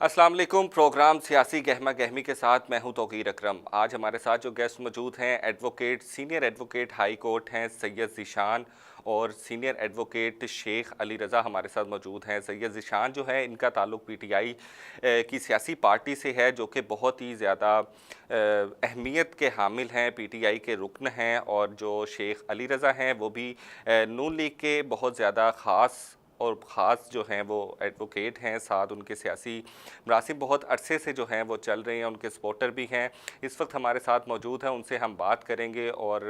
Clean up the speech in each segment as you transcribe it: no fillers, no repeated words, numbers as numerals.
अस्सलाम वालेकुम। प्रोग्राम सियासी गहमा गहमी के साथ मैं हूं तौकीर अकरम। आज हमारे साथ जो गेस्ट मौजूद हैं advocate senior advocate high court हैं सैयद ज़ीशान और सीनियर एडवोकेट शेख अली रज़ा हमारे साथ मौजूद हैं। सैयद ज़ीशान जो है इनका ताल्लुक़ पीटीआई की सियासी पार्टी से है जो कि बहुत ही ज़्यादा अहमियत के हामिल हैं, पीटीआई के रुकन हैं। और जो शेख अली रज़ा हैं वो भी नून लीग के बहुत ज़्यादा ख़ास और ख़ास जो हैं वो एडवोकेट हैं। साथ उनके सियासी मरासिम बहुत अरसे से जो हैं वो चल रहे हैं, उनके सपोर्टर भी हैं। इस वक्त हमारे साथ मौजूद हैं, उनसे हम बात करेंगे। और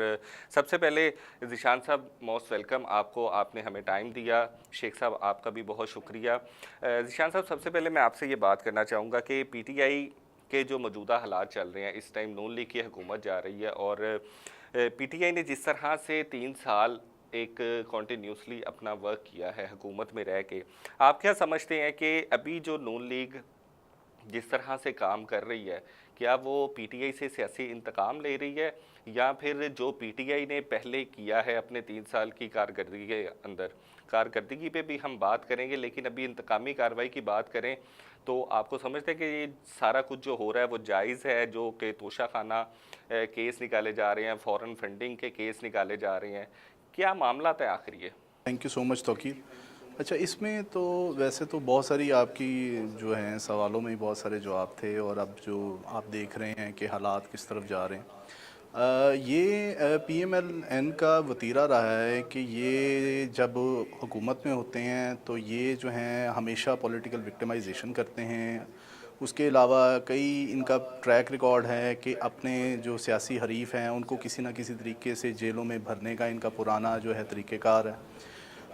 सबसे पहले ज़ीशान साहब मोस्ट वेलकम आपको, आपने हमें टाइम दिया। शेख साहब आपका भी बहुत शुक्रिया। ज़ीशान साहब सबसे पहले मैं आपसे ये बात करना चाहूँगा कि पीटीआई के जो मौजूदा हालात चल रहे हैं, इस टाइम नून लीग की हुकूमत जा रही है और पीटीआई ने जिस तरह से 3 साल एक कॉन्टीन्यूसली अपना वर्क किया है हुकूमत में रह के, आप क्या समझते हैं कि अभी जो नून लीग जिस तरह से काम कर रही है, क्या वो पीटीआई से सियासी इंतकाम ले रही है, या फिर जो पीटीआई ने पहले किया है अपने 3 साल की कारकर्दगी के अंदर, कारकर्दगी पे भी हम बात करेंगे, लेकिन अभी इंतकामी कार्रवाई की बात करें तो आपको समझते हैं कि ये सारा कुछ जो हो रहा है वो जायज़ है? जो कि तोशाखाना केस निकाले जा रहे हैं, फॉरेन फंडिंग के केस निकाले जा रहे हैं, क्या मामला है आखिर ये? Thank you so much Tauqeer. अच्छा, इसमें तो वैसे तो बहुत सारी आपकी जो हैं सवालों में बहुत सारे जवाब थे, और अब जो आप देख रहे हैं कि हालात किस तरफ जा रहे हैं, ये पीएमएलएन का वतीरा रहा है कि ये जब हुकूमत में होते हैं तो ये जो हैं हमेशा पॉलिटिकल विक्टिमाइजेशन करते हैं। उसके अलावा कई इनका ट्रैक रिकॉर्ड है कि अपने जो सियासी हरीफ हैं उनको किसी न किसी तरीके से जेलों में भरने का इनका पुराना जो है तरीक़ेकार है।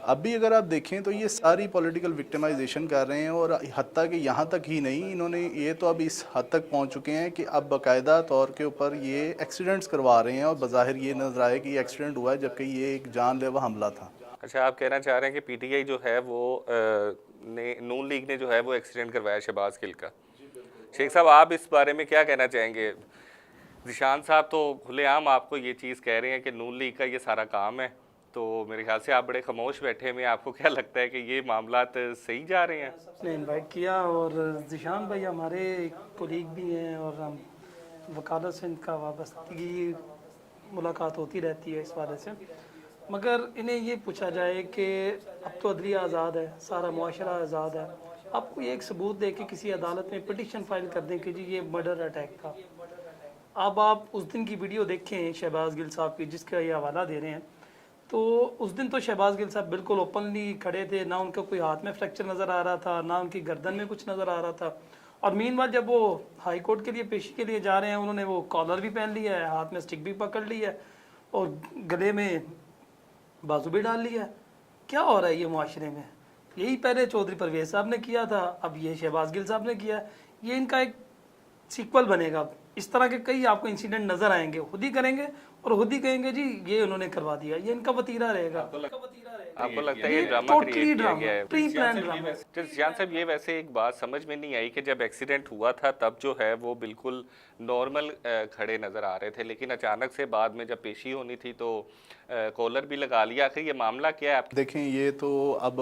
अब भी अगर आप देखें तो ये सारी पॉलिटिकल विक्टिमाइजेशन कर रहे हैं, और हत्ता कि यहाँ तक ही नहीं, इन्होंने ये तो अब इस हद तक पहुँच चुके हैं कि अब बाकायदा तौर के ऊपर ये एक्सीडेंट्स करवा रहे हैं, और बज़ाहिर ये नज़र आए कि ये एक्सीडेंट हुआ है जबकि ये एक जानलेवा हमला था। अच्छा, आप कहना चाह रहे हैं कि पीटीआई जो है वो नून लीग ने जो है वो एक्सीडेंट करवाया शहबाज गिल का। शेख साहब आप इस बारे में क्या कहना चाहेंगे? ज़ीशान साहब तो खुलेआम आपको ये चीज़ कह रहे हैं कि नून लीग का ये सारा काम है, तो मेरे ख्याल से आप बड़े खामोश बैठे हुए हैं। आपको क्या लगता है कि ये मामला सही जा रहे हैं? ने इनवाइट किया, और ज़ीशान भाई हमारे कोलीग भी हैं और हम वकालत से इनका वाबस्तगी मुलाकात होती रहती है इस वाले से। मगर इन्हें ये पूछा जाए कि अब तो अदलिया आज़ाद है, सारा मुआशरा आज़ाद है, आपको ये एक सबूत दे के किसी अदालत में पिटिशन फाइल कर दें कि जी ये मर्डर अटैक था। अब आप उस दिन की वीडियो देखें शहबाज गिल साहब की, जिसका ये हवाला दे रहे हैं, तो उस दिन तो शहबाज गिल साहब बिल्कुल ओपनली खड़े थे, ना उनका कोई हाथ में फ्रैक्चर नज़र आ रहा था, ना उनकी गर्दन में कुछ नज़र आ रहा था। और मीनवाल जब वो हाई कोर्ट के लिए पेशी के लिए जा रहे हैं, उन्होंने वो कॉलर भी पहन लिया है, हाथ में स्टिक भी पकड़ ली है और गले में बाजू भी डाल लिया है। क्या हो रहा है ये मुआशरे में? यही पहले चौधरी परवेज साहब ने किया था, अब ये शहबाज गिल साहब ने किया। ये इनका एक सीक्वल बनेगा। इस तरह के कई आपको इंसिडेंट नजर आएंगे, खुद ही करेंगे और खुद ही कहेंगे जी ये उन्होंने करवा दिया। ये इनका वतीरा रहेगा। आपको लगता है ये ड्रामा क्रिएट किया गया है? Pre plan drama. ज़ीशान साहब ये वैसे एक बात समझ में नहीं आई कि जब एक्सीडेंट हुआ था तब जो है वो बिल्कुल नॉर्मल खड़े नज़र आ रहे थे, लेकिन अचानक से बाद में जब पेशी होनी थी तो कॉलर भी लगा लिया। आखिर ये मामला क्या है? देखें, ये तो अब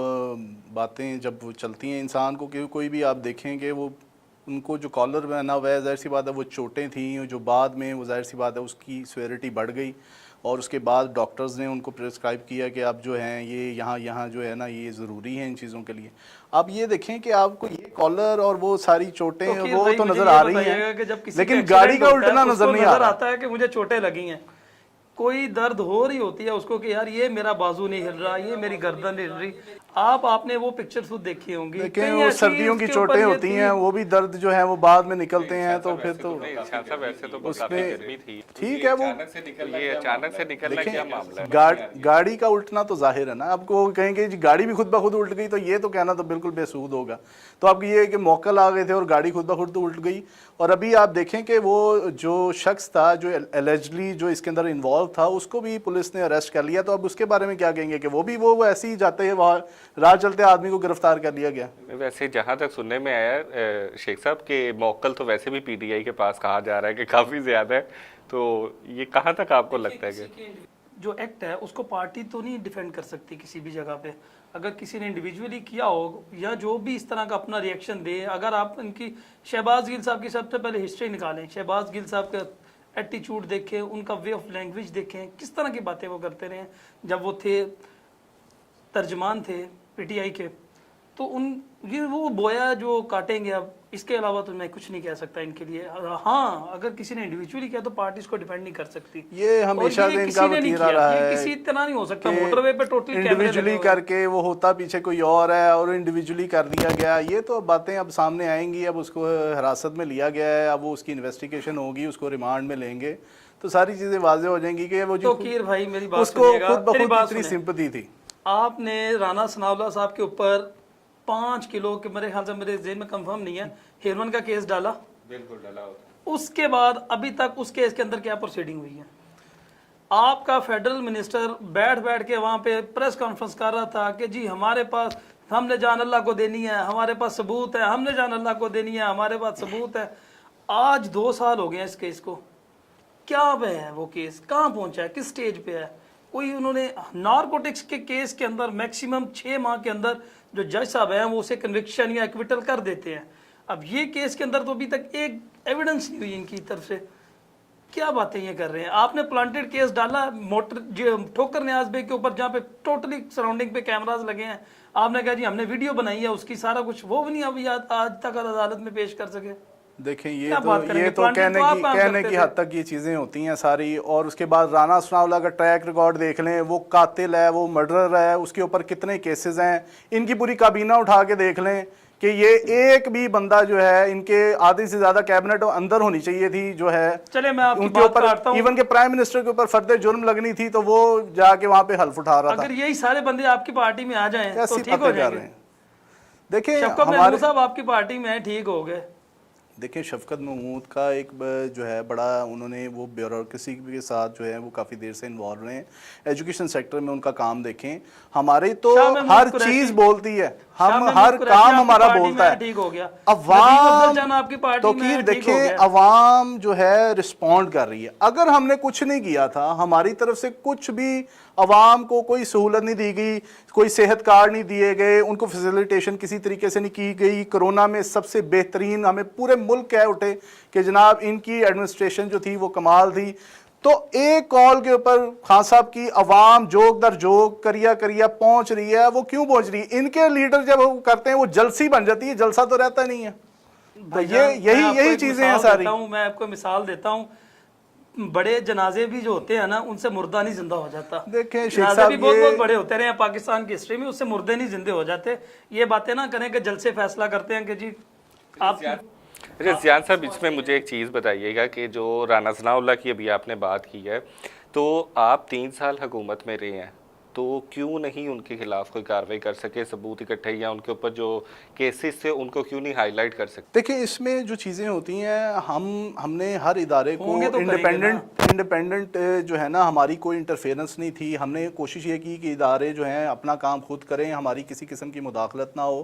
बातें जब वो चलती हैं इंसान को, कि कोई भी आप देखेंगे वो उनको जो कॉलर पहना हुआ है, ज़ाहिर सी बात है वो चोटें थी जो बाद में वो ज़ाहिर सी बात है उसकी सीवियरिटी बढ़ गई, और उसके बाद डॉक्टर्स ने उनको प्रिस्क्राइब किया कि आप जो हैं ये यहाँ जो है ना ये ज़रूरी है इन चीज़ों के लिए। आप ये देखें कि आपको ये कॉलर और वो सारी चोटें वो तो नज़र आ रही हैं, लेकिन गाड़ी का उल्टना नज़र नहीं आता है कि मुझे चोटें लगी हैं। कोई दर्द हो रही होती है उसको कि यार ये मेरा बाजू नहीं हिल रहा, ये मेरी गर्दन नहीं हिल रही। आपने वो पिक्चर्स खुद देखी होंगी, देखें वो सर्दियों की चोटें होती हैं, वो भी दर्द जो है वो बाद में निकलते हैं, तो फिर तो वैसे तो काफी गर्मी थी, ठीक है। वो अचानक से निकलना क्या मामला है? गाड़ी का उल्टना तो जाहिर है ना, आपको कहेंगे जी गाड़ी भी खुद ब खुद उल्ट गई, तो ये तो कहना तो बिल्कुल बेसूद होगा। तो आपकी ये कि मौकल आ गए थे और गाड़ी खुद ब खुद तो उल्ट गई। और अभी आप देखें कि वो जो शख्स था जो एलिजिडली जो इसके अंदर इन्वॉल्व था, उसको भी पुलिस ने अरेस्ट कर लिया। तो अब उसके बारे में क्या कहेंगे कि वो भी वो ऐसे ही जाते हैं, वहाँ राह चलते आदमी को गिरफ्तार कर लिया गया। वैसे जहाँ तक सुनने में आया शेख साहब के मौकल तो वैसे भी पीटीआई के पास कहा जा रहा है कि काफ़ी ज़्यादा है, तो ये कहाँ तक आपको लगता है कि जो एक्ट है उसको पार्टी तो नहीं डिफेंड कर सकती किसी भी जगह पे। اگر کسی نے انڈیویجولی کیا ہو یا جو بھی اس طرح کا اپنا ریئیکشن دے، اگر آپ ان کی شہباز گل صاحب کی سب سے پہلے ہسٹری نکالیں، شہباز گل صاحب کا ایٹیچیوڈ دیکھیں، ان کا وے آف لینگویج دیکھیں، کس طرح کی باتیں وہ کرتے رہے ہیں جب وہ تھے ترجمان تھے پی ٹی آئی کے، تو یہ وہ بویا جو کاٹیں گے اب، اس کے علاوہ تو میں کچھ نہیں کہہ سکتا ان کے لیے۔ ہاں اگر کسی نے انڈیویجولی کیا تو پارٹی اس کو ڈیپینڈ نہیں کر سکتی، یہ ہمیشہ سے ان کا وتیرہ رہا ہے، کسی طرح نہیں ہو سکتا موٹر وے پہ ٹوٹلی انڈیویجولی کر کے وہ ہوتا پیچھے کوئی اور ہے اور انڈیویجولی کر دیا گیا۔ یہ تو باتیں اب سامنے آئیں گی، اب اس کو حراست میں لیا گیا ہے، اب وہ اس کی انویسٹیگیشن ہوگی، اس کو ریمانڈ میں لیں گے تو ساری چیزیں واضح ہو جائیں گی کہ وہ توقیر بھائی میری بات اس کو سنیے گا، خود بخود اتنی سمپتھی تھی۔ آپ نے رانا ثناء اللہ صاحب کے اوپر 5 کلو کے، میرے خیال سے میرے ذہن میں کنفرم نہیں ہے، ہیروئن کا کیس ڈالا، بالکل ڈالا ہوتا۔ اس کے بعد ابھی تک اس کیس کے اندر کیا پروسیڈنگ ہوئی ہے؟ آپ کا فیڈرل منسٹر بیٹھ کے وہاں پہ پریس کانفرنس کر رہا تھا کہ جی ہمارے پاس، ہم نے جان اللہ کو دینی ہے، ہمارے پاس ثبوت ہے، ہم نے جان اللہ کو دینی ہے، ہمارے پاس ثبوت ہے۔ آج 2 سال ہو گئے ہیں اس کیس کو، کیا ہے وہ کیس کہاں پہنچا ہے، کس سٹیج پہ ہے؟ کوئی انہوں نے نارکوٹکس کے کیس کے اندر میکسیمم 6 ماہ کے اندر جو جج صاحب ہیں وہ اسے کنوکشن یا ایکویٹل کر دیتے ہیں۔ اب یہ کیس کے اندر تو ابھی تک ایک ایویڈنس نہیں ہوئی ان کی طرف سے، کیا باتیں یہ کر رہے ہیں؟ آپ نے پلانٹڈ کیس ڈالا موٹر ٹھوکر نیاز بے کے اوپر، جہاں پہ ٹوٹلی سراؤنڈنگ پہ کیمراز لگے ہیں، آپ نے کہا جی ہم نے ویڈیو بنائی ہے اس کی، سارا کچھ، وہ بھی نہیں ابھی آج تک عدالت میں پیش کر سکے۔ دیکھیں یہ تو کہنے کی حد تک یہ چیزیں ہوتی ہیں ساری۔ اور اس کے بعد رانا ثناء اللہ کا ٹریک ریکارڈ دیکھ لیں، وہ قاتل ہے، وہ مرڈرر ہے، اس کے اوپر کتنے کیسز ہیں، ان کی پوری کابینہ اٹھا کے دیکھ لیں کہ یہ ایک بھی بندہ جو ہے، ان کے آدھے سے زیادہ کیبنٹ اندر ہونی چاہیے تھی جو ہے، چلے میں آپ کی ان کے بات اوپر کاٹتا ہوں، ایون کہ پرائم منسٹر کے اوپر فرد جرم لگنی تھی تو وہ جا کے وہاں پہ حلف اٹھا رہا تھا۔ اگر یہی سارے بندے آپ کی پارٹی میں آ جائیں تو کیسی ٹھیک ہو باتیں جائیں کر رہے گے۔ ہیں؟ دیکھیں شفقت محمود صاحب آپ کی پارٹی میں ٹھیک ہو گئے۔ دیکھیں شفقت محمود کا ایک جو ہے بڑا، انہوں نے وہ بیوروکریسی کے ساتھ جو ہے وہ کافی دیر سے انوالو رہے ہیں، ایجوکیشن سیکٹر میں ان کا کام دیکھیں، ہماری تو ہر چیز بولتی ہے، ہم ہر کام ہمارا بولتا ہے۔ عوام توقیر دیکھیں، عوام جو ہے رسپونڈ کر رہی ہے۔ اگر ہم نے کچھ نہیں کیا تھا، ہماری طرف سے کچھ بھی عوام کو کوئی سہولت نہیں دی گئی، کوئی صحت کارڈ نہیں دیے گئے، ان کو فیسیلیٹیشن کسی طریقے سے نہیں کی گئی، کرونا میں سب سے بہترین ہمیں پورے ملک کہہ اٹھے کہ جناب ان کی ایڈمنسٹریشن جو تھی وہ کمال تھی، تو ایک کال کے اوپر خان صاحب کی عوام جوک در جوک کریا پہنچ رہی ہے۔ وہ کیوں پہنچ رہی ہے؟ ان کے لیڈر جب وہ کرتے ہیں وہ جلسی بن جاتی ہے، جلسہ تو رہتا نہیں ہے۔ تو یہی چیزیں ہیں ساری۔ میں آپ کو مثال دیتا ہوں، بڑے جنازے بھی جو ہوتے ہیں نا، ان سے مردہ نہیں زندہ ہو جاتا۔ دیکھیں شیخ جنازے صاحب بھی بہت بڑے ہوتے رہے ہیں پاکستان کی ہسٹری میں، اس سے مردے نہیں زندے ہو جاتے۔ یہ باتیں نہ کریں کہ جلسے فیصلہ کرتے ہیں کہ جی آپ۔ زیان صاحب اس میں مجھے ایک چیز بتائیے گا کہ جو رانا ثناء اللہ کی ابھی آپ نے بات کی ہے، تو آپ 3 سال حکومت میں رہے ہیں، تو کیوں نہیں ان کے خلاف کوئی کارروائی کر سکے، ثبوت اکٹھے، یا ان کے اوپر جو کیسز تھے ان کو کیوں نہیں ہائی لائٹ کر سکتے؟ دیکھیں اس میں جو چیزیں ہوتی ہیں، ہم نے ہر ادارے کو انڈیپینڈنٹ جو ہے نا، ہماری کوئی انٹرفیئرنس نہیں تھی۔ ہم نے کوشش یہ کی کہ ادارے جو ہیں اپنا کام خود کریں، ہماری کسی قسم کی مداخلت نہ ہو۔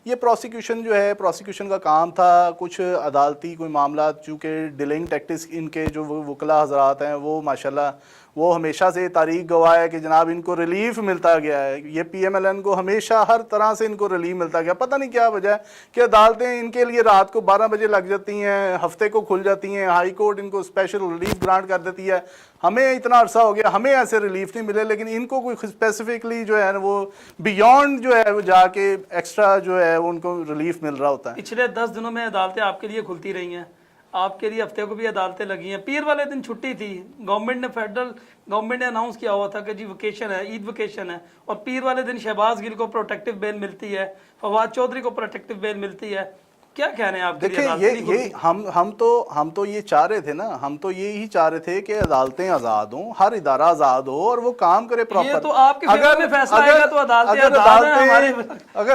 یہ پروسیکیوشن جو ہے، پروسیکیوشن کا کام تھا، کچھ عدالتی کوئی معاملات، چونکہ ڈیلنگ ٹیکٹکس ان کے جو وکلا حضرات ہیں وہ ماشاءاللہ وہ ہمیشہ سے تاریخ گواہ ہے کہ جناب ان کو ریلیف ملتا گیا ہے۔ یہ پی ایم ایل این کو ہمیشہ ہر طرح سے ان کو ریلیف ملتا گیا، پتہ نہیں کیا وجہ ہے کہ عدالتیں ان کے لیے رات کو 12 بجے لگ جاتی ہیں، ہفتے کو کھل جاتی ہیں، ہائی کورٹ ان کو اسپیشل ریلیف گرانٹ کر دیتی ہے۔ ہمیں اتنا عرصہ ہو گیا، ہمیں ایسے ریلیف نہیں ملے، لیکن ان کو کوئی اسپیسیفکلی جو ہے وہ بیونڈ جو ہے وہ جا کے ایکسٹرا جو ہے ان کو ریلیف مل رہا ہوتا ہے۔ پچھلے 10 دنوں میں عدالتیں آپ کے لیے کھلتی رہی ہیں، آپ کے لیے ہفتے کو بھی عدالتیں لگی ہیں۔ پیر والے دن چھٹی تھی، فیڈرل گورنمنٹ نے اناؤنس کیا ہوا تھا کہ جی ویکیشن ہے، عید ویکیشن ہے، اور پیر والے دن شہباز گل کو پروٹیکٹیو بیل ملتی ہے، فواد چودھری کو پروٹیکٹیو بیل ملتی ہے۔ کیا کہنے ہیں آپ کے لیے؟ دیکھیں یہ ہم تو یہ چاہ رہے تھے نا، ہم تو یہی چاہ رہے تھے کہ عدالتیں آزاد ہوں، ہر ادارہ آزاد ہو اور وہ کام کرے پراپر۔ یہ تو آپ کے فیور میں فیصلہ آئے گا تو عدالتیں آزاد ہیں، ہمارے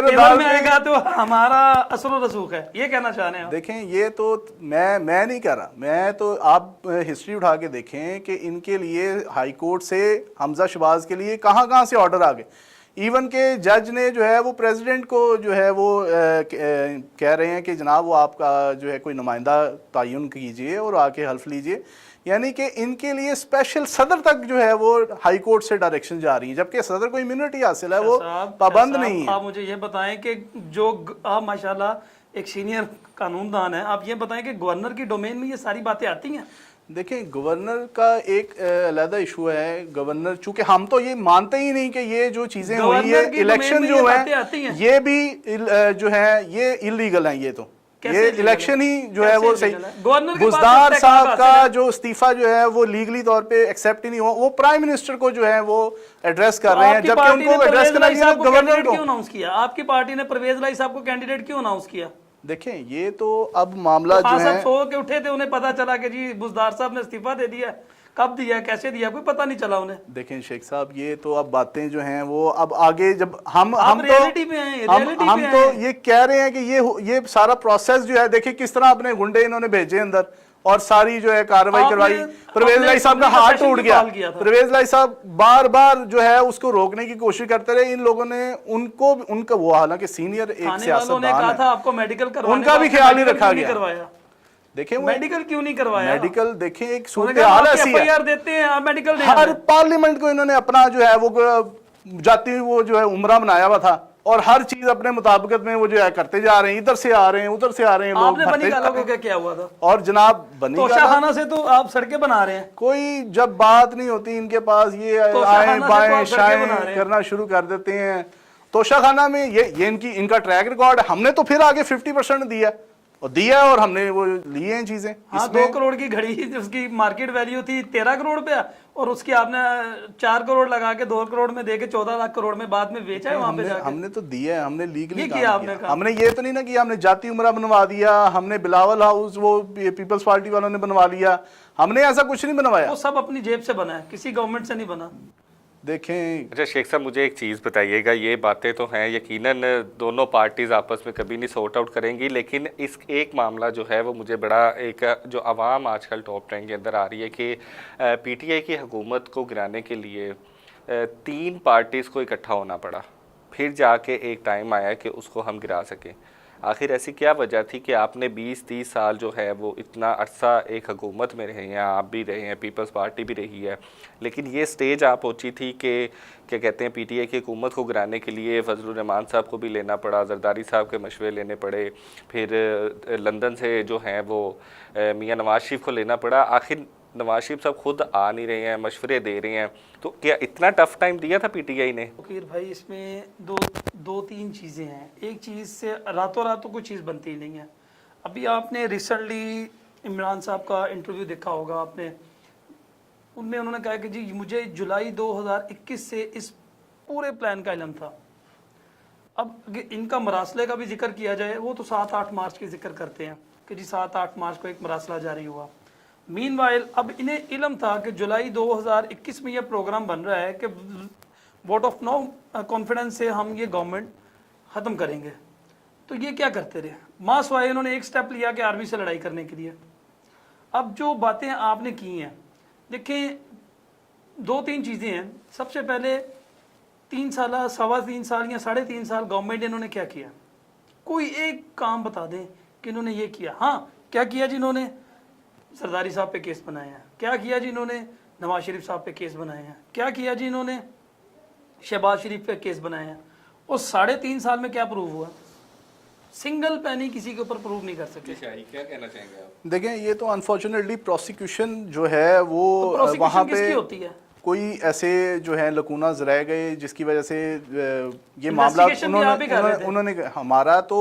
فیور میں آئے گا تو ہمارا اثر و رسوخ ہے، یہ کہنا چاہ رہے ہیں؟ دیکھیں یہ تو میں نہیں کہہ رہا، میں تو آپ ہسٹری اٹھا کے دیکھیں کہ ان کے لیے ہائی کورٹ سے حمزہ شہباز کے لیے کہاں سے آرڈر آ گئے۔ ایون کہ جج نے جو ہے وہ پریزیڈنٹ کو جو ہے وہ کہہ رہے ہیں کہ جناب وہ آپ کا جو ہے کوئی نمائندہ تعین کیجئے اور آ کے حلف لیجئے، یعنی کہ ان کے لیے اسپیشل صدر تک جو ہے وہ ہائی کورٹ سے ڈائریکشن جا رہی ہے، جبکہ صدر کو امیونٹی حاصل ہے، وہ پابند نہیں ہے۔ آپ مجھے یہ بتائیں کہ جو آپ ماشاءاللہ ایک سینئر قانون دان ہیں، آپ یہ بتائیں کہ گورنر کی ڈومین میں یہ ساری باتیں آتی ہیں؟ دیکھیں گورنر کا ایک علیحدہ ایشو ہے، گورنر چونکہ ہم تو یہ مانتے ہی نہیں کہ یہ جو چیزیں ہوئی ہیں الیکشن جو ہیں یہ بھی جو ہے یہ اللیگل ہیں، یہ تو یہ الیکشن ہی جو ہے وہ صحیح۔ بزدار صاحب کا جو استعفیٰ جو ہے وہ لیگلی طور پہ ایکسیپٹ ہی نہیں ہوا، وہ پرائم منسٹر کو جو ہے وہ ایڈریس کر رہے ہیں، جبکہ ان کو ایڈریس کرنا چاہیے گورنر کو۔ کیوں اناؤنس کیا آپ کی پارٹی نے پرویز لائی صاحب کو کینڈیڈیٹ کیوں اناؤنس کیا؟ دیکھیں یہ تو اب معاملہ جو ہے سو کے اٹھے تھے، انہیں پتا چلا کہ جی بزدار صاحب نے استعفیٰ دے دیا، کب دیا کیسے دیا کوئی پتہ نہیں چلا انہیں۔ دیکھیں شیخ صاحب یہ تو اب باتیں جو ہیں وہ اب آگے جب ہم تو یہ کہہ رہے ہیں کہ یہ سارا پروسیس جو ہے دیکھیں کس طرح اپنے گنڈے انہوں نے بھیجے اندر اور ساری جو ہے کارروائی کروائی۔ پرویز لائی صاحب کا ہاتھ ٹوٹ گیا، پرویز لائی صاحب بار بار جو ہے اس کو روکنے کی کوشش کرتے رہے، ان لوگوں نے ان کا وہ حالانکہ سینئر ایک سیاستدان ہے ان کا بھی خیال نہیں رکھا گیا۔ دیکھیں میڈیکل کیوں نہیں کروایا؟ میڈیکل دیکھیں ایک صورتحال ایسی ہے، ہر پارلیمنٹ کو انہوں نے اپنا جو ہے وہ جاتی وہ جو ہے عمرہ بنایا ہوا تھا اور ہر چیز اپنے مطابقت میں وہ جو ہے کرتے جا رہے ہیں، ادھر سے آ رہے ہیں ادھر سے آ رہے ہیں لوگ۔ آپ نے بنی گالوں کو کیا ہوا تھا؟ اور جناب بنی توشہ خانہ سے تو آپ سڑکیں بنا رہے ہیں، کوئی جب بات نہیں ہوتی ان کے پاس یہ آئیں بائیں شائیں کرنا شروع کر دیتے ہیں۔ توشہ خانہ میں یہ ان کا ٹریک ریکارڈ ہے، ہم نے تو پھر آگے 50% دیا اور ہم نے وہ لیے ہیں چیزیں۔ ہاں 2 کروڑ کی گھڑی اس کی مارکیٹ ویلیو تھی 13 کروڑ پہ اور اس کی آپ نے 4 کروڑ لگا کے 2 کروڑ میں دے کے 14 لاکھ کروڑ میں بعد میں بیچا ہے وہاں پہ جا کے۔ ہم نے تو دیا ہے، ہم نے لیگلی کیا، ہم نے یہ تو نہیں نا کیا ہم نے جاتی عمرہ بنوا دیا، ہم نے بلاول ہاؤس وہ پیپلز پارٹی والوں نے بنوا لیا، ہم نے ایسا کچھ نہیں بنوایا، وہ سب اپنی جیب سے بنا ہے، کسی گورنمنٹ سے نہیں بنا۔ دیکھیں اچھا شیخ صاحب مجھے ایک چیز بتائیے گا، یہ باتیں تو ہیں یقیناً دونوں پارٹیز آپس میں کبھی نہیں سورٹ آؤٹ کریں گی، لیکن اس ایک معاملہ جو ہے وہ مجھے بڑا ایک جو عوام آج کل ٹاپ 10 کے اندر آ رہی ہے کہ پی ٹی آئی کی حکومت کو گرانے کے لیے 3 پارٹیز کو اکٹھا ہونا پڑا، پھر جا کے ایک ٹائم آیا کہ اس کو ہم گرا سکیں۔ آخر ایسی کیا وجہ تھی کہ آپ نے 20-30 سال جو ہے وہ اتنا عرصہ ایک حکومت میں رہے ہیں، آپ بھی رہے ہیں، پیپلز پارٹی بھی رہی ہے، لیکن یہ سٹیج آپ پہنچی تھی کہ کیا کہتے ہیں پی ٹی آئی کی حکومت کو گرانے کے لیے فضل الرحمان صاحب کو بھی لینا پڑا، زرداری صاحب کے مشورے لینے پڑے، پھر لندن سے جو ہیں وہ میاں نواز شریف کو لینا پڑا، آخر نواز شریف صاحب خود آ نہیں رہے ہیں، مشورے دے رہے ہیں، تو کیا اتنا ٹف ٹائم دیا تھا پی ٹی آئی نے؟ وکیل بھائی اس میں دو تین چیزیں ہیں، ایک چیز سے راتوں راتوں کوئی چیز بنتی نہیں ہے۔ ابھی آپ نے ریسنٹلی عمران صاحب کا انٹرویو دیکھا ہوگا آپ نے، ان میں انہوں نے کہا کہ جی مجھے جولائی 2021 سے اس پورے پلان کا علم تھا۔ اب ان کا مراسلے کا بھی ذکر کیا جائے وہ تو 7-8 مارچ کی ذکر کرتے ہیں کہ جی 7-8 مارچ کو ایک مراسلہ جاری ہوا۔ مین وائل اب انہیں علم تھا کہ جولائی 2021 میں یہ پروگرام بن رہا ہے کہ ووٹ آف نو کانفیڈنس سے ہم یہ گورنمنٹ ختم کریں گے، تو یہ کیا کرتے رہے؟ ماس وائے انہوں نے ایک سٹیپ لیا کہ آرمی سے لڑائی کرنے کے لیے۔ اب جو باتیں آپ نے کی ہیں دیکھیں 2-3 چیزیں ہیں۔ سب سے پہلے 3 سال 3.25 سال یا 3.5 سال گورنمنٹ انہوں نے کیا کیا؟ کوئی ایک کام بتا دیں کہ انہوں نے یہ کیا۔ ہاں کیا کیا جی انہوں نے؟ زرداری صاحب پہ کیس بنائے ہیں، کیا کیا جی انہوں نے؟ نواز شریف صاحب پہ کیس بنائے ہیں، کیا کیا جی انہوں نے؟ شہباز شریف پہ کیس بنائے ہیں۔ اور 3.5 سال میں کیا پروو ہوا؟ سنگل پینی کسی کے اوپر پروو نہیں کر سکے۔ کیا کہنا چاہیں گے آپ؟ دیکھیں یہ تو انفارچونیٹلی پروسیکیوشن جو ہے وہ وہاں پہ ہوتی ہے، کوئی ایسے جو ہیں لکوناز رہ گئے جس کی وجہ سے یہ معاملہ انہوں نے ہمارا تو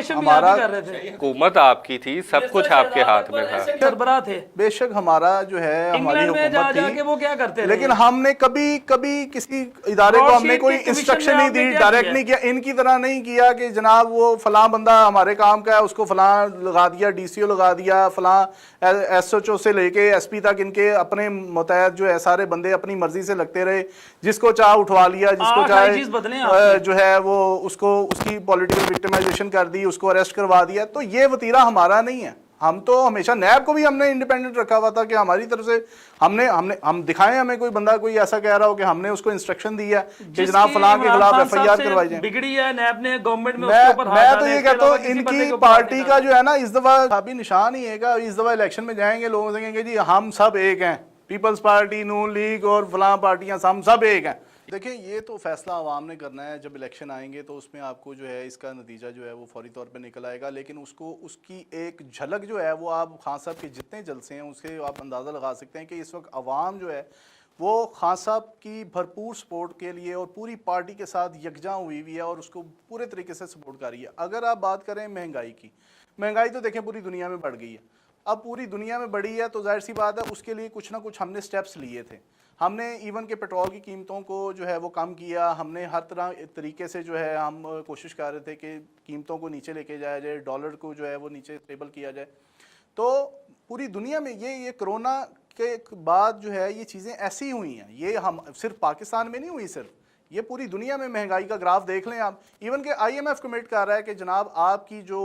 ہمارا حکومت آپ کی تھی، سب کچھ آپ کے ہاتھ میں تھا، سربراہ تھے، بے شک ہمارا جو ہے ہماری حکومت تھی، وہ کیا کرتے لیکن ہم نے کبھی کسی ادارے کو ہم نے کوئی انسٹرکشن نہیں دی، ڈائریکٹ نہیں کیا، ان کی طرح نہیں کیا کہ جناب وہ فلاں بندہ ہمارے کام کا ہے اس کو فلاں لگا دیا، ڈی سی او لگا دیا، فلاں ایس ایچ او سے لے کے ایس پی تک ان کے اپنے متحد جو ہے سارے بندے اپنی مرضی سے لگتے رہے، جس کو چاہ اٹھوا لیا، جس کو چاہے جو ہے وہ اس کی پولیٹیکل وکٹمائزیشن کر دی، اس کو اریسٹ کروا دیا۔ تو یہ وتیرہ ہمارا نہیں ہے، हम तो हमेशा नैब को भी हमने इंडिपेंडेंट रखा हुआ था कि हमारी तरफ से हम दिखाएं, हमें कोई बंदा कोई ऐसा कह रहा हो कि हमने उसको इंस्ट्रक्शन दी है कि जनाब फलां के खिलाफ FIR करवाई जाए। बिगड़ी है नैब ने गवर्नमेंट में उसके ऊपर मैं तो ये कहता हूँ इनकी पार्टी का जो है ना इस दफा अभी निशान ही है, इस दफा इलेक्शन में जाएंगे लोग कहेंगे जी हम सब एक हैं, पीपल्स पार्टी, नून लीग और फलां पार्टियां हम सब एक हैं। देखिए ये तो फैसला आवाम ने करना है, जब इलेक्शन आएंगे तो उसमें आपको जो है इसका नतीजा जो है वो फौरी तौर पे निकल आएगा, लेकिन उसकी एक झलक जो है वो आप खान साहब के जितने जलसे हैं उससे आप अंदाज़ा लगा सकते हैं कि इस वक्त आवाम जो है वो खान साहब की भरपूर सपोर्ट के लिए और पूरी पार्टी के साथ यकजा हुई है और उसको पूरे तरीके से सपोर्ट कर रही है। अगर आप बात करें महंगाई की, महंगाई तो देखें पूरी दुनिया में बढ़ गई है, अब पूरी दुनिया में बढ़ी है तो जाहिर सी बात है उसके लिए कुछ ना कुछ हमने स्टेप्स लिए थे। हमने इवन के पेट्रोल की कीमतों को जो है वो कम किया, हमने हर तरह तरीके से जो है हम कोशिश कर रहे थे कि कीमतों को नीचे लेके जाया जाए, डॉलर को जो है वो नीचे स्टेबल किया जाए। तो पूरी दुनिया में ये कोरोना के बाद जो है ये चीज़ें ऐसी हुई हैं, ये हम सिर्फ पाकिस्तान में नहीं हुई, सिर्फ ये पूरी दुनिया में महंगाई का ग्राफ देख लें आप। इवन के IMF कमिट कर रहा है कि जनाब आपकी जो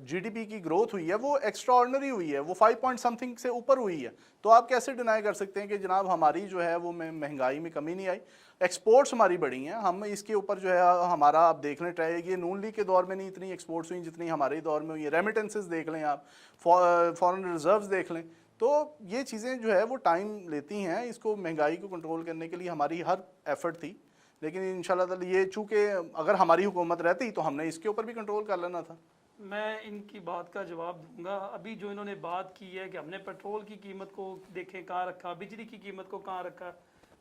GDP की ग्रोथ हुई है वो एक्स्ट्रा ऑर्डिनरी हुई है, वो 5 पॉइंट समथिंग से ऊपर हुई है। तो आप कैसे डिनाई कर सकते हैं कि जनाब हमारी जो है वो महंगाई में कमी नहीं आई, एक्सपोर्ट्स हमारी बढ़ी हैं। हम इसके ऊपर जो है हमारा आप देख लें ट्राई, ये नून लीग के दौर में नहीं इतनी एक्सपोर्ट्स हुई जितनी हमारे दौर में हुई है। रेमिटेंसेस देख लें आप, फॉरेन रिजर्व्स देख लें, तो ये चीज़ें जो है वो टाइम लेती हैं। इसको महंगाई को कंट्रोल करने के लिए हमारी हर एफर्ट थी, लेकिन इंशाल्लाह ताला ये चूँकि अगर हमारी हुकूमत रहती तो हमने इसके ऊपर भी कंट्रोल कर लेना था। मैं इनकी बात का जवाब दूंगा। अभी जो इन्होंने बात की है कि हमने पेट्रोल की कीमत को देखें कहाँ रखा, बिजली की कीमत को कहाँ रखा,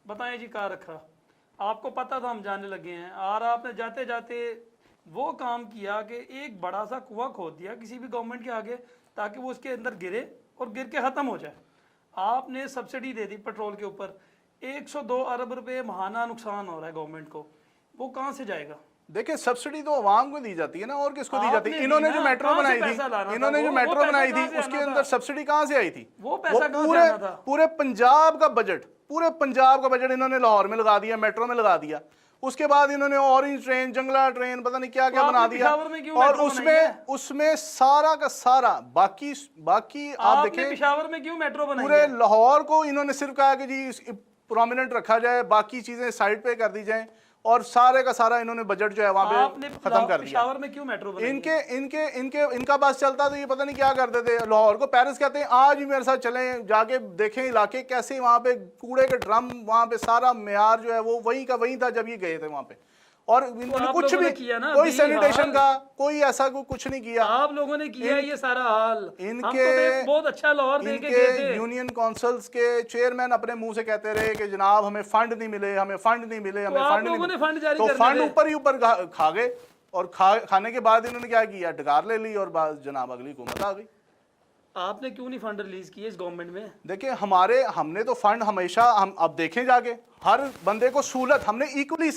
बताएं जी कहाँ रखा। आपको पता था हम जाने लगे हैं, और आपने जाते जाते वो काम किया कि एक बड़ा सा कुआं खोद दिया किसी भी गवर्नमेंट के आगे ताकि वो उसके अंदर गिरे और गिर के ख़त्म हो जाए। आपने सब्सिडी दे दी पेट्रोल के ऊपर, 102 अरब रुपये महाना नुकसान हो रहा है गवर्नमेंट को, वो कहाँ से जाएगा? देखिए सब्सिडी तो आवाम को दी जाती है ना, और किसको दी जाती है? आपने इन्होंने दी जो ना, मेट्रो कहाँ से बनाई पैसा थी, लाना था? इन्होंने जो वो मेट्रो पैसा बनाई कहाँ थी से उसके आना अंदर था? सब्सिडी कहाँ से आई थी? वो पैसा कहाँ से पूरे आना था? पूरे पंजाब का बजट, पूरे पंजाब का बजट इन्होंने लाहौर में लगा दिया, मेट्रो में लगा दिया। उसके बाद इन्होंने ऑरेंज ट्रेन, जंगला ट्रेन, पता नहीं क्या क्या बना दिया, और उसमें सारा का सारा बाकी आप देखें पेशावर में क्यों मेट्रो बनाई पूरे है? लाहौर को इन्होंने सिर्फ कहा कि जी प्रोमिनेंट रखा जाए, बाकी चीजें साइड पे कर दी जाएं, और सारे का सारा इन्होंने बजट जो है वहां पे खत्म कर दिया। पेशावर में क्यों मेट्रो बनाई? इनका बस चलता तो ये पता नहीं क्या करते थे। लाहौर को पेरिस कहते हैं, आज भी मेरे साथ चलें, जाके देखें इलाके कैसे, वहां पे कूड़े के ड्रम, वहां पे सारा मेयार जो है वो वहीं का वहीं था जब ये गए थे वहां पे, और इन्होंने कुछ भी किया ना, कोई सैनिटेशन का कोई ऐसा कुछ नहीं किया। आप लोगों ने किया ये सारा हाल। इनके बहुत अच्छा लाहौर दे के गए थे। यूनियन काउंसिल्स के चेयरमैन अपने मुंह से कहते रहे कि जनाब हमें फंड नहीं मिले, हमें फंड नहीं मिले, हमें फंड नहीं मिले। फंड जारी तो करने फंड थे। ऊपर ही ऊपर खा गए, और खाने के बाद इन्होंने क्या किया, डकार ले ली, और बाद जनाब अगली हुकूमत आ गई। आपने क्यों नहीं फंड रिलीज किए इस गवर्नमेंट में? देखिए हमने तो फंड हमेशा, हम अब देखें जाके हर बंदे को सहूलत, हमने इक्वली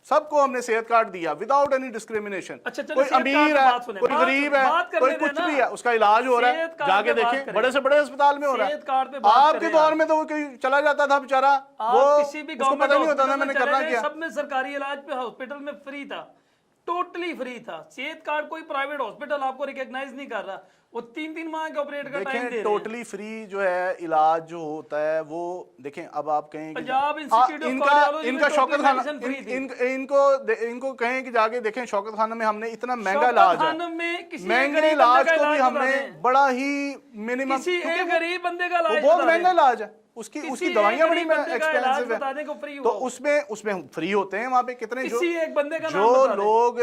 सबको हमने सेहत कार्ड दिया विदाउट एनी डिस्क्रिमिनेशन। कोई अमीर है, कोई गरीब है, कोई कुछ भी है, उसका इलाज हो रहा है, जाके देखें बड़े से बड़े अस्पताल में हो रहा है। आपके दौर में तो वो चला जाता था बेचारा, वो किसी भी उसको पता नहीं होता था मैंने करना क्या। सब में सरकारी इलाज पे हॉस्पिटल में फ्री था, टोटली फ्री था। सेहत कार्ड कोई प्राइवेट हॉस्पिटल आपको रिकॉग्नाइज नहीं कर रहा, वो 3-3 माह के ऑपरेट का टाइम दे रहे हैं। टोटली फ्री जो है इलाज जो होता है वो देखें, अब आप कहें पंजाब इंस्टीट्यूट ऑफ कार्डियोलॉजी इनका शौकत खाना, इनको कहें कि जाके देखें शौकत खाना में हमने इतना महंगा इलाज है, महंगे इलाज को भी हमने बड़ा ही मिनिमम, किसी एक गरीब बंदे का इलाज बहुत महंगा इलाज है, उसकी दवाइयां बड़ी एक्सपेंसिव है, तो उसमें फ्री होते हैं वहाँ पे कितने, जो लोग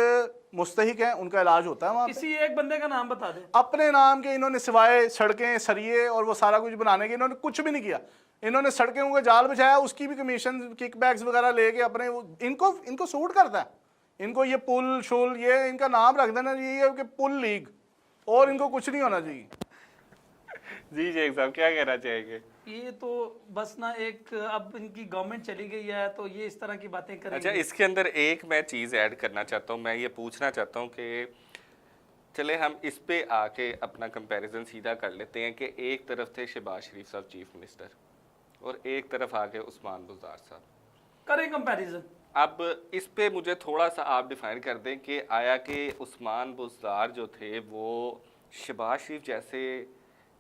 मुस्तहिक हैं उनका इलाज होता है वहाँ पे। किसी एक बंदे का नाम बता दे। अपने नाम के इन्होंने सिवाय सड़कें, सरिये और वो सारा कुछ बनाने के इन्होंने कुछ भी नहीं किया। इन्होंने सड़कें को जाल बिछाया, उसकी भी कमीशन किकबैक्स वगैरह लेके अपने इनको सूट करता है। इनको ये पुल शोल ये इनका नाम रख देना चाहिए कि पुल लीग, और इनको कुछ नहीं होना चाहिए। जी शेख साहब क्या कहना चाहेंगे? ये तो बस ना एक, अब इनकी गवर्नमेंट चली गई है तो ये इस तरह की बातें करेंगे। अच्छा, इसके अंदर एक मैं चीज़ ऐड करना चाहता हूँ, मैं ये पूछना चाहता हूँ कि चले हम इस पे आके अपना कंपैरिजन सीधा कर लेते हैं कि एक तरफ थे शहबाज शरीफ साहब चीफ मिनिस्टर, और एक तरफ आ गए उस्मान बुज़दार साहब, करें कंपैरिजन। अब इस पे मुझे थोड़ा सा आप डिफाइन कर दें कि आया कि उस्मान बुज़दार जो थे वो शहबाज शरीफ जैसे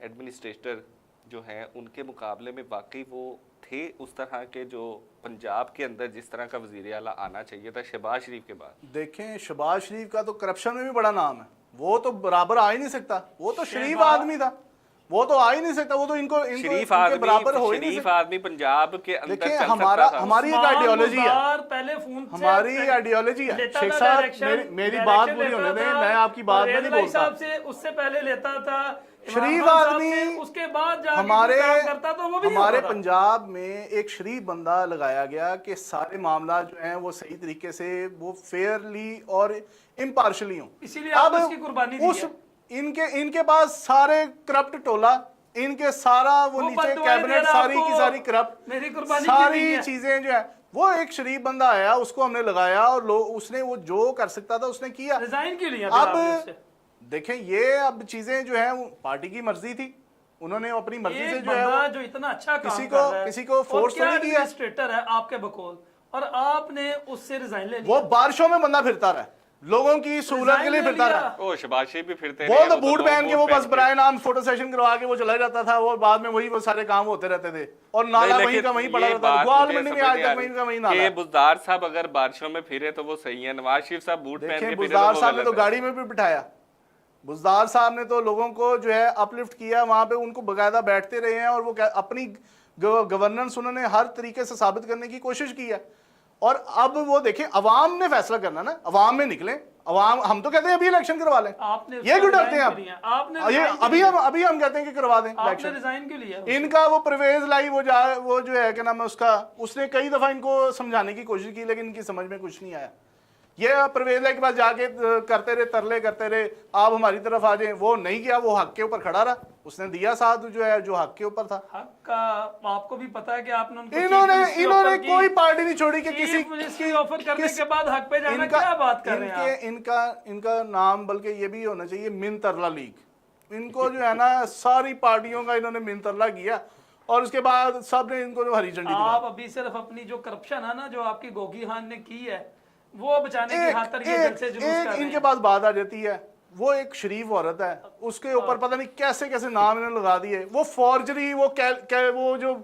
एडमिनिस्ट्रेटर जो हैं उनके मुकाबले में वाकई वो थे उस तरह के जो पंजाब के अंदर जिस तरह का वज़ीर आला आना चाहिए था शहबाज शरीफ के बाद? देखें, शहबाज शरीफ का तो करप्शन में भी बड़ा नाम है, वो तो बराबर आ ही नहीं सकता, वो तो शरीफ आदमी था, वो तो आ ही नहीं सकता, वो तो इनको शरीफ इनके बराबर हो ही नहीं शरीफ सकता। आदमी पंजाब के अंदर देखिए, चल हमारा सकता था। हमारी एक आइडियोलॉजी है, पहले फोन से हमारी आइडियोलॉजी है। लेता शेख था साहब, डायरेक्शन, मेरी बात डायरेक्शन पूरी होने लेता दें, था, मैं आपकी बात में नहीं रेज़ भाई बोलता। साहब से उससे पहले लेता था शरीफ इमरान खान साहब आदमी, से, उसके बाद जाके हमारे काम करता तो वो भी नहीं हमारे होता था। पंजाब में एक शरीफ बंदा लगाया गया कि सारे मामला जो हैं वो सही तरीके से, वो फेयरली और इम्पार्शली हों। इसीलिए आपने उसकी कुर्बानी दी है। इनके पास सारे करप्ट टोला, इनके सारा वो नीचे बददुआएं दे कैबिनेट रहा सारी की आपको, सारी करप्ट, मेरी कुर्बानी की नहीं सारी है। चीजें जो है, वो एक शरीफ बंदा आया, उसको हमने लगाया और उसने वो जो कर सकता था उसने किया। रिजाइन क्यों लिया फिर आपने अब उससे? देखें, ये अब चीजें जो है पार्टी की मर्जी थी, उन्होंने अपनी मर्जी से एक जो है बंदा जो इतना अच्छा काम किसी कर रहा है, किसी को फोर्स तो और नहीं क्या किया। एडमिनिस्ट्रेटर है आपके बकौल, और आपने उससे रिजाइन ले लिया। वो बारिशों में बंदा फिरता रहा, लोगों की सहूलत के लिए फिरता रहा। ओ शहबाज शरीफ भी फिरते वो रहे, तो वो बूट लोग पहन के वो बूट बस पहन के। बराए नाम फोटो सेशन करवा के वो चला जाता था, वो बाद में वही वो सारे काम होते रहते थे, और नाला नहीं, वहीं लेकिन का वहीं पड़ा ये रहता था। बात ग्वाल मुझे मंडी में समझ आज नहीं आ तक वहीं का वहीं रही नाला कि है। बुज़दार साहब अगर बारिशों में फिरे तो वो सही है, नवाज शरीफ साहब बूट पहन के देखें, फिरे तो बुज़दार वो साहब ने तो गलत है। गाड़ी में भी बिठाया, बुज़दार साहब ने तो लोगों को जो है अपलिफ्ट किया, वहां पे उनको बकायदा बैठते रहे हैं, और वो अपनी गवर्नेंस उन्होंने हर तरीके से साबित करने की कोशिश की है। और अब वो देखें, अवाम ने फैसला करना ना, अवाम में निकले, अवाम, हम तो कहते हैं अभी इलेक्शन करवा लें, आपने ये क्यों डरते हैं आपने ये अभी हम कहते हैं कि करवा दें आपने इलेक्शन। रिजाइन क्यों लिया? इनका वो परवेज लाई, वो जो है क्या नाम है उसका, उसने कई दफा इनको समझाने की कोशिश की, लेकिन इनकी समझ में कुछ नहीं आया। ये परवेज लाई के पास जाके करते रहे, तरले करते रहे, आप हमारी तरफ आ जाए, वो नहीं किया, वो हक के ऊपर खड़ा रहा, उसने दिया साथ जो है जो हक के ऊपर था। हक का आपको भी पता है कि आपने उनको इन्होंने कोई पार्टी नहीं छोड़ी कि किसी की ऑफर करने के बाद हक पे जाना, क्या बात कर रहे हैं आप? इनका नाम बल्कि ये भी होना चाहिए मिन तरला लीग। इनको जो है ना सारी पार्टियों का इन्होंने मिन तरला किया, और उसके बाद सब ने इनको हरी झंडी दिखाई। आप अभी सिर्फ अपनी जो करप्शन है ना, जो आपकी गोगी खान ने की है, वो बचाने की खातिर ये जलसे जुलूस कर रहे इनके हैं। पास बात आ जाती है, वो एक शरीफ औरत है, उसके ऊपर पता नहीं कैसे कैसे नाम इन्होंने लगा दिए, वो फॉर्जरी, वो वो जो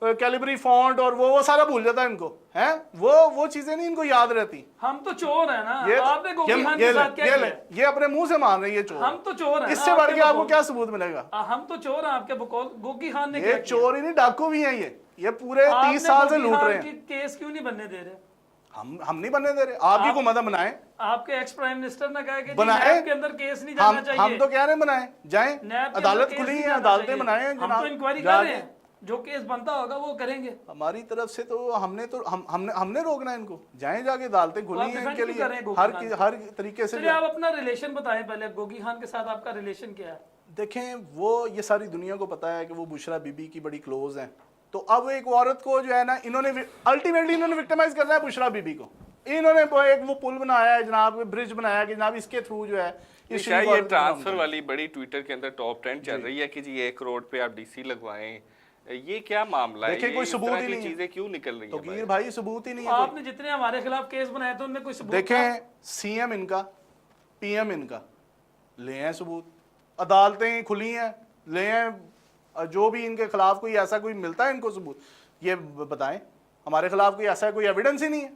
कैलिबरी फॉन्ट और वो सारा भूल जाता है इनको, हैं वो चीजें नहीं इनको याद रहती। हम तो चोर है ना, आपने ये गोगी खान के साथ क्या किया? ये अपने मुंह से मान रही है चोर। हम तो चोर हैं, इससे बढ़ के आपको क्या सबूत मिलेगा? हम तो चोर हैं आपके बकौल। गोगी खान ने ये क्या किया? चोर ही नहीं, डाकू भी हैं ये पूरे आपने 30 साल से गोगी लूट खान रहे हैं। की केस क्यों नहीं बनने दे रहे? हम नहीं बनने दे रहे, आपकी हुकूमत बनाए, आपके एक्स प्राइम मिनिस्टर ने कहा कि बनाए, नैब के अंदर केस नहीं जाना चाहिए। हम तो कह रहे हैं बनाए, जाएं, नैब के अदालत अंदर केस खुली नहीं है, जाना अदालतें चाहिए। बनाए हम जनाब, तो इंक्वायरी कर जाके। रहे हैं, जो केस बनता होगा वो करेंगे। हमारी तरफ से तो हमने रोकना है इनको, जाएं जाके, अदालतें खुली आप हैं defend इनके क्यों कर रहे हैं लिए गोगी खान हर तरीके से। चलिए आप अपना रिलेशन बताएं पहले, गोगी खान के साथ आपका रिलेशन क्या है? देखें, वो ये सारी दुनिया को पता है कि वो बुशरा बीबी की बड़ी क्लोज हैं, तो अब एक औरत को जो है ना, इन्होंने अल्टीमेटली इन्होंने विक्टिमाइज करना है बुशरा बीबी को। इन्होंने एक वो पुल बनाया है जनाब, ब्रिज बनाया कि जनाब इसके थ्रू जो है ये ट्रांसफर वाली बड़ी ट्विटर के अंदर टॉप ट्रेंड चल रही है कि जी 1 करोड़ पे आप डीसी लगवाएं, ये क्या मामला है? देखिए, कोई सबूत ही नहीं है, चीजें क्यों निकल रही तो हैं? भाई सबूत ही नहीं है। आपने जितने हमारे खिलाफ केस बनाए थे उनमें कोई सबूत था? देखें, सीएम इनका, पीएम इनका, ले हैं सबूत, अदालतें खुली हैं, ले हैं, जो भी इनके खिलाफ कोई ऐसा कोई मिलता है इनको सबूत, ये बताएं। हमारे खिलाफ कोई ऐसा कोई एविडेंस ही नहीं है,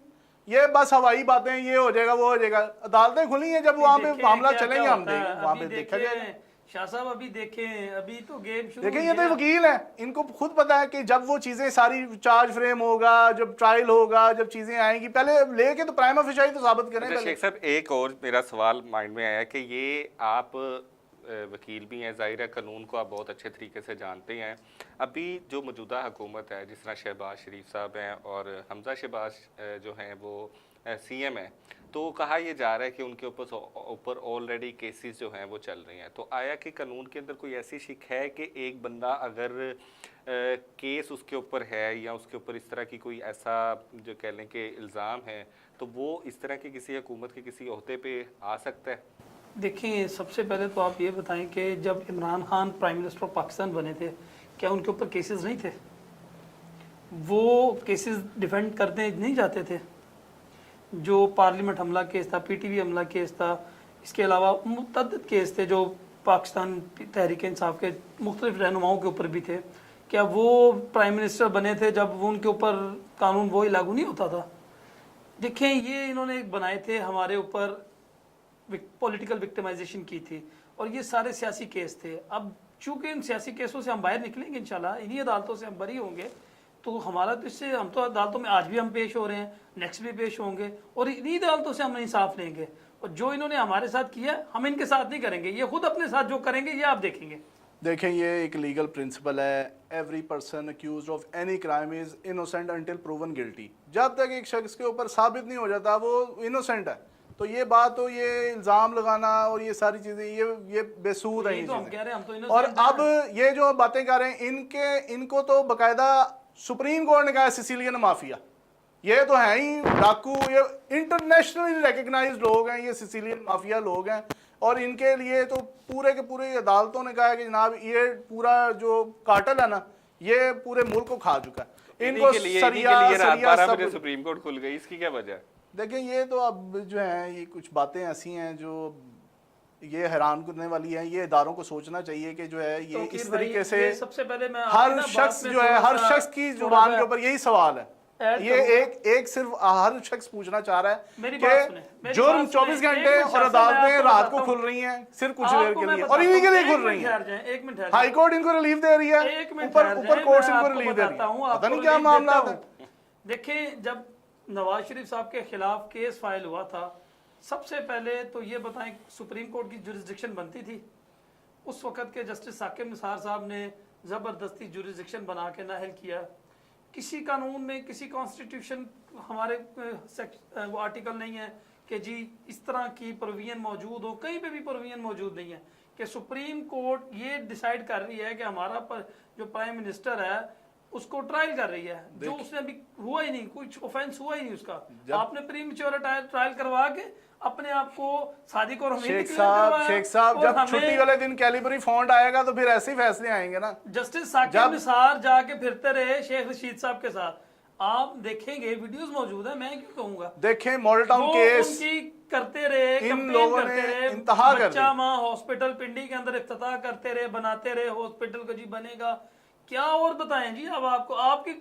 ये बस हवाई बातें, ये हो जाएगा वो हो जाएगा। अदालतें खुली हैं, जब वहां पे मामला चलेंगे हम देखेंगे, वहां पे देखा जाएगा। शाह साहब अभी देखें, अभी तो गेम शुरू देखें, हुई ये तो है। वकील हैं, इनको खुद पता है कि जब वो चीजें सारी चार्ज फ्रेम होगा, जब ट्रायल होगा, जब चीजें आएंगी, पहले लेके तो प्राइमा फेशियाई तो साबित करें पहले। शेख साहब, एक और मेरा सवाल माइंड में आया कि ये आप वकील भी हैं, ज़ाहिर है कानून को आप बहुत अच्छे तरीके से जानते हैं। अभी जो मौजूदा हुकूमत है, जिस तरह शहबाज शरीफ साहब हैं और हमजा शहबाज जो हैं वो सीएम हैं, तो कहा यह जा रहा है कि उनके ऊपर ऑलरेडी केसेस जो हैं वो चल रही हैं। तो आया कि कानून के अंदर कोई ऐसी शिक है कि एक बंदा अगर केस उसके ऊपर है या उसके ऊपर इस तरह की कोई ऐसा जो कह लें कि इल्ज़ाम है, तो वो इस तरह के किसी हुकूमत के किसी ओहदे पे आ सकता है? देखिए, सबसे पहले तो आप ये बताएं कि जब Imran Khan prime minister of Pakistan बने थे, क्या उनके ऊपर केसेस नहीं थे? वो केसेस डिफेंड करते नहीं जाते थे? जो पार्लियामेंट हमला केस था, पीटीवी हमला केस था, इसके अलावा मुतअद्दिद केस थे जो पाकिस्तान तहरीक इंसाफ के मुख्तलिफ रहनुमाओं के ऊपर भी थे, क्या वो प्राइम मिनिस्टर बने थे जब वो उनके ऊपर कानून वही लागू नहीं होता था? देखें, ये इन्होंने एक बनाए थे हमारे ऊपर, पॉलिटिकल विक्टिमाइजेशन की थी, और ये सारे सियासी केस थे। अब चूंकि इन सियासी केसों से हम बाहर निकलेंगे इंशाल्लाह, इन्हीं अदालतों से हम बरी होंगे, तो हमारा तो इससे, हम तो अदालतों में आज भी हम पेश हो रहे हैं, नेक्स्ट भी पेश होंगे, और इन्हीं अदालतों से हम इंसाफ लेंगे। और जो इन्होंने हमारे साथ किया, हम इनके साथ नहीं करेंगे, ये खुद अपने साथ जो करेंगे ये आप देखेंगे। देखें, ये एक लीगल प्रिंसिपल है, every person accused of any crime is innocent until proven guilty. जब तक एक शख्स के ऊपर साबित नहीं हो जाता वो इनोसेंट है, तो ये बात, तो ये इल्ज़ाम लगाना और ये सारी चीज़ें, ये बेसूद है। तो हम कह रहे हैं, हम तो और innocent अब ये जो बातें कर रहे हैं, इनको तो बाकायदा सुप्रीम कोर्ट ने कहा है सिसिलियन माफिया। ये तो है ही डाकू, ये इंटरनेशनली रिकग्नाइज्ड लोग हैं, ये सिसिलियन माफिया लोग हैं, और इनके लिए तो पूरे के पूरे अदालतों ने कहा है कि जनाब ये पूरा जो कार्टेल है ना, ये पूरे मुल्क को खा चुका है। इनको सरिया सुप्रीम कोर्ट खुल गई, इसकी क्या वजह है? देखें, ये तो अब जो है, ये कुछ बातें ऐसी हैं जो ये हैरान करने वाली हैं। ये इदारों को सोचना चाहिए कि जो है ये तो इस तरीके से, सबसे पहले मैं हर शख्स जो है, हर शख्स की जुबान के ऊपर यही सवाल है। ये एक सिर्फ हर शख्स पूछना चाह रहा है कि जुर्म 24 घंटे और अदालतें रात को खुल रही हैं सिर्फ कुछ देर के लिए, और इन्हीं के लिए खुल रही हैं। हाई कोर्ट इनको रिलीफ दे रही है, ऊपर कोर्ट इनको रिलीफ दे रही है, पता नहीं क्या मामला है। देखें, जब नवाज शरीफ साहब के खिलाफ केस फाइल हुआ था, सबसे पहले तो ये बताएं सुप्रीम कोर्ट की जुरिस्डिक्शन बनती थी? उस वक्त के जस्टिस साकिब निसार साहब ने ज़बरदस्ती जुरिस्डिक्शन बना के नाअहल किया। किसी कानून में, किसी कॉन्स्टिट्यूशन, हमारे वो आर्टिकल नहीं है कि जी इस तरह की प्रोविजन मौजूद हो, कहीं पे भी प्रोविजन मौजूद नहीं है कि सुप्रीम कोर्ट ये डिसाइड कर रही है कि हमारा जो प्राइम मिनिस्टर है उसको ट्रायल कर रही है, जो उसने अभी हुआ ही नहीं, कुछ ऑफेंस हुआ ही नहीं उसका। आपने प्रीमेच्योर ट्रायल करवा के अपने आप को सादिक और शेख साहब जब छुट्टी वाले दिन कैलिबरी फंड आएगा तो फिर ऐसे ही फैसले आएंगे ना। जस्टिस साकिब निसार जाके फिरते रहे शेख रशीद साहब के साथ, आप देखेंगे, वीडियोस मौजूद है, मैं क्यों कहूंगा। देखें, मॉडल टाउन केस उनकी करते रहे, इन लोगों ने इंतहा कर दी। बच्चा माँ हॉस्पिटल पिंडी के अंदर इफ्तिताह करते रहे, बनाते रहे, हॉस्पिटल को जी बनेगा, क्या और बताएं जी। अब आपको, आपकी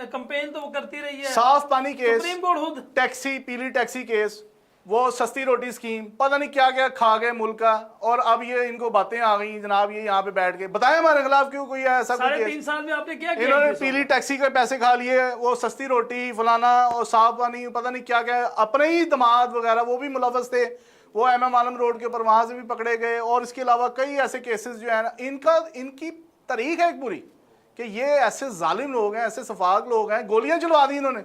कंपेन तो वो करती रही है। साफ पानी केस, सुप्रीम कोर्ट खुद, टैक्सी, पीली टैक्सी केस, वो सस्ती रोटी स्कीम, पता नहीं क्या क्या खा गए मुल्क का, और अब ये इनको बातें आ गई जनाब, ये यहाँ पे बैठ के बताएं हमारे खिलाफ क्यों कोई ऐसा, 3.5 साल में आपने क्या किया? इन्होंने पीली टैक्सी के पैसे खा लिए, वो सस्ती रोटी फलाना और साफ पानी, पता नहीं क्या क्या, अपने ही दामाद वगैरह वो भी मुलव्वस थे, वो MM आलम रोड के ऊपर वहां से भी पकड़े गए। और इसके अलावा कई ऐसे केसेस जो है ना, इनकी तारीख है एक पूरी कि ये ऐसे जालिम लोग हैं, ऐसे सफाक लोग हैं, गोलियां चलवा दी इन्होंने,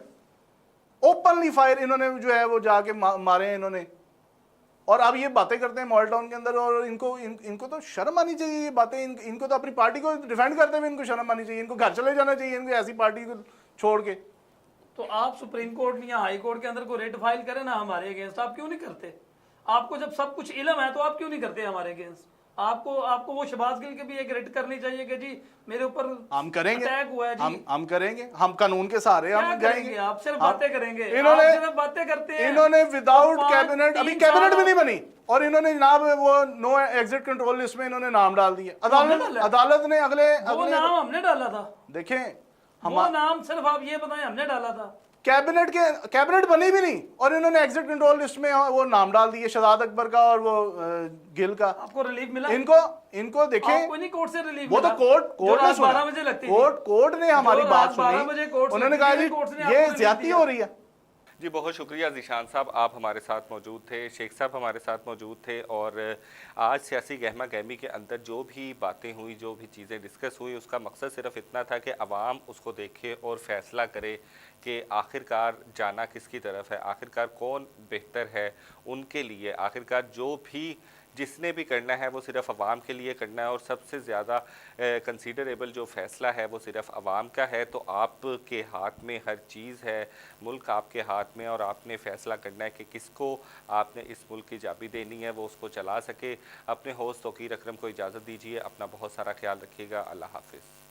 ओपनली फायर इन्होंने जो है वो जाके मारे हैं इन्होंने, और अब ये बातें करते हैं मॉडल टाउन के अंदर। और इनको तो शर्म आनी चाहिए ये बातें, इनको तो अपनी पार्टी को डिफेंड करते हुए इनको शर्म आनी चाहिए, इनको घर चले जाना चाहिए, इनको ऐसी पार्टी को छोड़ के। तो आप सुप्रीम कोर्ट या हाई कोर्ट के अंदर को रेट फाइल करें ना हमारे अगेंस्ट, आप क्यों नहीं करते? आपको जब सब कुछ इल्म है तो आप क्यों नहीं करते हमारे अगेंस्ट? आपको वो शहबाज गिल के भी एक रेट करनी चाहिए कि जी मेरे ऊपर हम करेंगे, अटैक हुआ है जी। हम करेंगे, हम कानून के सहारे हम जाएंगे। आप सिर्फ बातें करेंगे, इन्होंने आप सिर्फ बातें करते हैं। इन्होंने विदाउट कैबिनेट, अभी कैबिनेट भी नहीं बनी, और इन्होंने जनाब वो नो एग्जिट कंट्रोल लिस्ट में इन्होंने नाम डाल दिया। अदालत ने अगले नाम हमने डाला था। देखें, वो नाम सिर्फ आप ये बताएं हमने डाला था, कैबिनेट बनी भी नहीं, और इन्होंने एग्जिट कंट्रोल लिस्ट में वो नाम डाल दिए, शहजाद अकबर का और वो गिल का। आपको रिलीफ मिला? इनको देखें, आपको नहीं कोर्ट से रिलीफ वो मिला? तो कोर्ट ने सुना, 12 बजे लगती थी, कोर्ट ने हमारी बात सुनी, उन्होंने कहा जी ये ज्यादती हो रही है। जी बहुत शुक्रिया ज़ीशान साहब, आप हमारे साथ मौजूद थे, शेख साहब हमारे साथ मौजूद थे, और आज सियासी गहमा गहमी के अंदर जो भी बातें हुई, जो भी चीज़ें डिस्कस हुई, उसका मकसद सिर्फ इतना था कि अवाम उसको देखे और फैसला करे कि आखिरकार जाना किसकी तरफ है, आखिरकार कौन बेहतर है उनके लिए, आखिरकार जो भी जिसने भी करना है वो सिर्फ अवाम के लिए करना है, और सबसे ज़्यादा कंसीडरेबल जो फ़ैसला है वो सिर्फ अवाम का है। तो आपके हाथ में हर चीज़ है, मुल्क आपके हाथ में, और आपने फ़ैसला करना है कि किसको आपने इस मुल्क की चाबी देनी है, वो उसको चला सके। अपने होस्ट तौकीर अकरम को इजाज़त दीजिए, अपना बहुत सारा ख्याल रखिएगा, अल्लाह हाफिज़।